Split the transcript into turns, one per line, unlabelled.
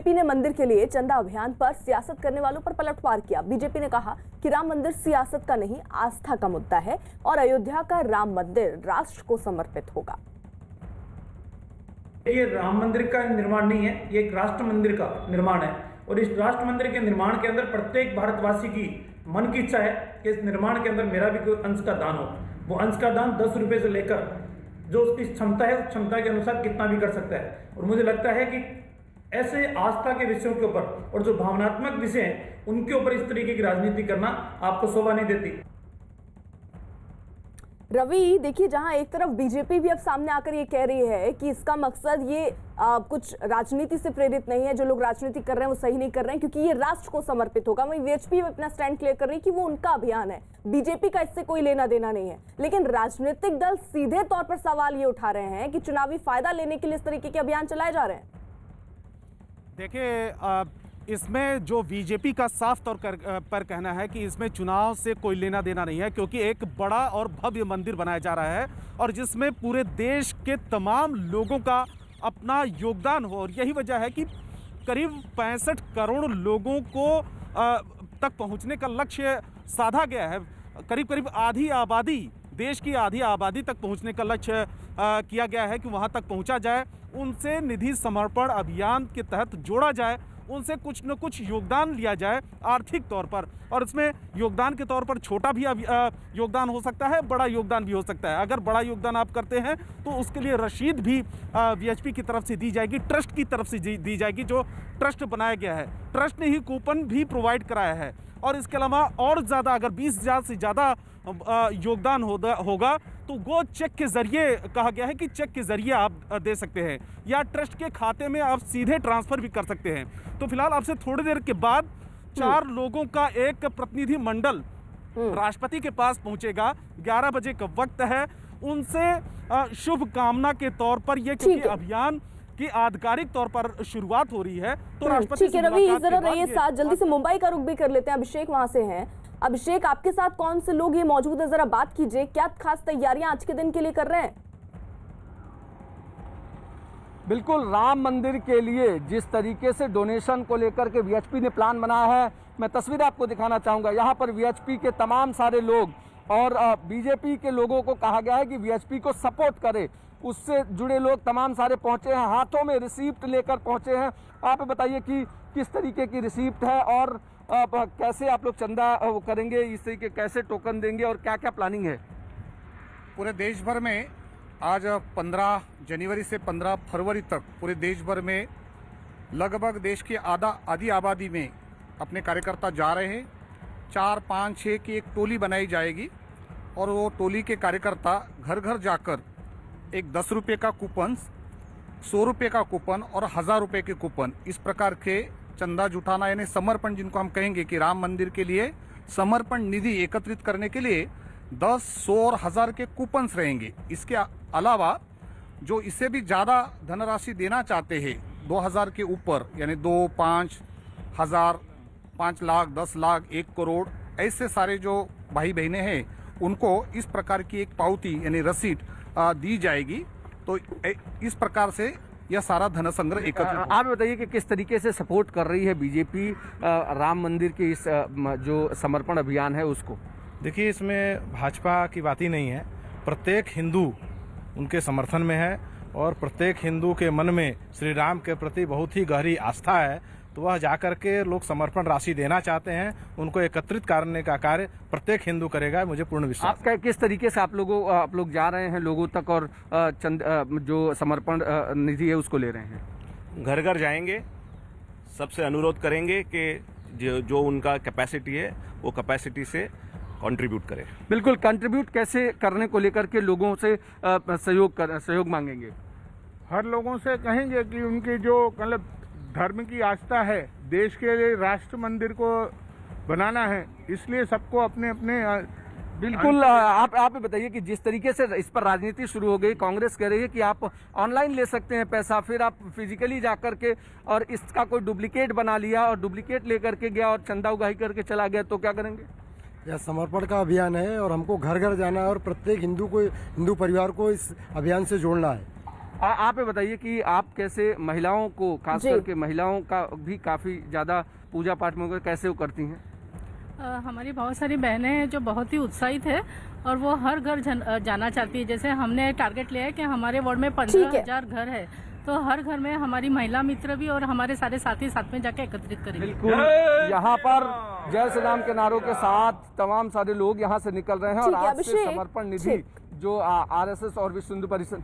BJP ने मंदिर के लिए चंदा अभियान पर सियासत करने वालों पर पलटवार किया। बीजेपी ने कहा कि राम मंदिर सियासत का नहीं, आस्था का मुद्दा है और अयोध्या का राम मंदिर राष्ट्र को समर्पित होगा।
ये राम मंदिर का निर्माण नहीं है, ये एक राष्ट्र मंदिर का निर्माण है और इस राष्ट्र मंदिर के निर्माण के अंदर प्रत्येक भारतवासी की मन की इच्छा है कि इस निर्माण के अंदर मेरा भी कोई अंश का दान हो। वो अंश का दान 10 रुपये से लेकर जो उसकी क्षमता है, उस क्षमता के अनुसार कितना भी कर सकता है। और मुझे लगता है कि ऐसे आस्था के विषयों के ऊपर और जो भावनात्मक विषय हैं उनके ऊपर इस तरीके की राजनीति करना आपको शोभा नहीं देती।
रवि, देखिए, जहां एक तरफ बीजेपी भी अब सामने आकर ये कह रही है कि इसका मकसद ये कुछ राजनीति से प्रेरित नहीं है, जो लोग राजनीति कर रहे हैं वो सही नहीं कर रहे हैं क्योंकि ये राष्ट्र को समर्पित होगा। वहीं वीएचपी अपना स्टैंड क्लियर कर रही है कि वो उनका अभियान है, बीजेपी का इससे कोई लेना देना नहीं है। लेकिन राजनीतिक दल सीधे तौर पर सवाल ये उठा रहे हैं कि चुनावी फायदा लेने के लिए इस तरीके के अभियान चलाए जा रहे हैं।
देखिए, इसमें जो बीजेपी का साफ तौर पर कहना है कि इसमें चुनाव से कोई लेना देना नहीं है, क्योंकि एक बड़ा और भव्य मंदिर बनाया जा रहा है और जिसमें पूरे देश के तमाम लोगों का अपना योगदान हो। और यही वजह है कि करीब 65 करोड़ लोगों को तक पहुंचने का लक्ष्य साधा गया है। करीब करीब आधी आबादी, देश की आधी आबादी तक पहुंचने का लक्ष्य किया गया है कि वहां तक पहुंचा जाए, उनसे निधि समर्पण अभियान के तहत जोड़ा जाए, उनसे कुछ न कुछ योगदान लिया जाए आर्थिक तौर पर। और इसमें योगदान के तौर पर छोटा भी योगदान हो सकता है, बड़ा योगदान भी हो सकता है। अगर बड़ा योगदान आप करते हैं तो उसके लिए रसीद भी वीएचपी की तरफ से दी जाएगी, ट्रस्ट की तरफ से दी जाएगी। जो ट्रस्ट बनाया गया है, ट्रस्ट ने ही कूपन भी प्रोवाइड कराया है। और इसके अलावा और ज़्यादा, अगर 20,000 से ज़्यादा योगदान होगा तो वो चेक के जरिए, कहा गया है कि चेक के जरिए आप दे सकते हैं या ट्रस्ट के खाते में आप सीधे ट्रांसफर भी कर सकते हैं। तो फिलहाल आपसे थोड़ी देर के बाद 4 लोगों का एक प्रतिनिधि मंडल राष्ट्रपति के पास पहुंचेगा। 11 बजे का वक्त है। उनसे शुभ कामना के तौर पर ये, क्योंकि अभियान की आधिकारिक तौर पर शुरुआत हो रही है, तो राष्ट्रपति से
रवि जरा रहिए साथ, जल्दी से मुंबई का रुख भी कर लेते हैं। अभिषेक वहां से हैं। अभिषेक, आपके साथ कौन से लोग ये मौजूद है, जरा बात कीजिए, क्या खास तैयारियां आज के दिन के लिए कर रहे हैं?
बिल्कुल, राम मंदिर के लिए जिस तरीके से डोनेशन को लेकर के वीएचपी ने प्लान बनाया है, मैं तस्वीर आपको दिखाना चाहूँगा। यहाँ पर वीएचपी के तमाम सारे लोग और बीजेपी के लोगों को कहा गया है कि वीएचपी को सपोर्ट करे, उससे जुड़े लोग तमाम सारे पहुँचे हैं, हाथों में रिसिप्ट लेकर पहुँचे हैं। आप बताइए कि किस तरीके की रिसिप्ट है और कैसे आप लोग चंदा करेंगे, इस तरीके कैसे टोकन देंगे और क्या क्या प्लानिंग है?
पूरे देश भर में आज 15 जनवरी से 15 फरवरी तक पूरे देश भर में लगभग देश की आधी आबादी में अपने कार्यकर्ता जा रहे हैं। 4, 5, 6 की एक टोली बनाई जाएगी और वो टोली के कार्यकर्ता घर घर जाकर एक 10 रुपये का कूपन, 100 रुपये का कूपन और 1000 रुपये के कूपन, इस प्रकार के चंदा जुटाना, यानी समर्पण जिनको हम कहेंगे कि राम मंदिर के लिए समर्पण निधि एकत्रित करने के लिए 10, 100 और 1000 के कूपन्स रहेंगे। इसके अलावा जो इससे भी ज़्यादा धनराशि देना चाहते हैं 2000 के ऊपर, यानी 2, 5 हज़ार, 5 लाख, 10 लाख, 1 करोड़, ऐसे सारे जो भाई बहनें हैं उनको इस प्रकार की एक पावती यानी रसीद दी जाएगी। तो इस प्रकार से यह सारा धन संग्रह एकत्रित।
आप बताइए कि किस तरीके से सपोर्ट कर रही है बीजेपी राम मंदिर के इस जो समर्पण अभियान है उसको?
देखिए, इसमें भाजपा की बात ही नहीं है। प्रत्येक हिंदू उनके समर्थन में है और प्रत्येक हिंदू के मन में श्री राम के प्रति बहुत ही गहरी आस्था है। तो वह जाकर के लोग समर्पण राशि देना चाहते हैं, उनको एकत्रित करने का कार्य प्रत्येक हिंदू करेगा, मुझे पूर्ण विश्वास है।
किस तरीके से आप लोग जा रहे हैं लोगों तक और जो समर्पण निधि है उसको ले रहे हैं?
घर घर जाएंगे, सबसे अनुरोध करेंगे कि जो उनका कैपेसिटी है वो कैपेसिटी से कंट्रीब्यूट करें।
बिल्कुल, कंट्रीब्यूट कैसे करने को लेकर के लोगों से सहयोग मांगेंगे?
हर लोगों से कहेंगे कि उनकी जो मतलब धर्म की आस्था है, देश के लिए राष्ट्र मंदिर को बनाना है, इसलिए सबको अपने अपने
बिल्कुल। आप बताइए कि जिस तरीके से इस पर राजनीति शुरू हो गई, कांग्रेस कह रही है कि आप ऑनलाइन ले सकते हैं पैसा, फिर आप फिजिकली जाकर के और इसका कोई डुप्लीकेट बना लिया और डुप्लीकेट लेकर के गया और चंदा उगाही करके चला गया, तो क्या करेंगे?
यह समर्पण का अभियान है और हमको घर घर जाना है और प्रत्येक हिंदू परिवार को इस अभियान से जोड़ना है।
आप ये बताइए कि आप कैसे महिलाओं को, खास
जी।
करके महिलाओं का भी काफी ज्यादा पूजा पाठ में कैसे वो करती हैं?
हमारी बहुत सारी बहनें हैं जो बहुत ही उत्साहित है और वो हर घर जाना चाहती है। जैसे हमने टारगेट लिया है कि हमारे वार्ड में 15,000 घर है, तो हर घर में हमारी महिला मित्र भी और हमारे सारे साथी साथ में जाके एकत्रित करेंगे।
बिल्कुल, यहाँ पर जय श्री राम के नारों के साथ तमाम सारे लोग यहाँ से निकल रहे हैं और
ठीक है,
आज से
अभिषेक,
समर्पण निधि जो आरएसएस और विश्व हिंदू परिषद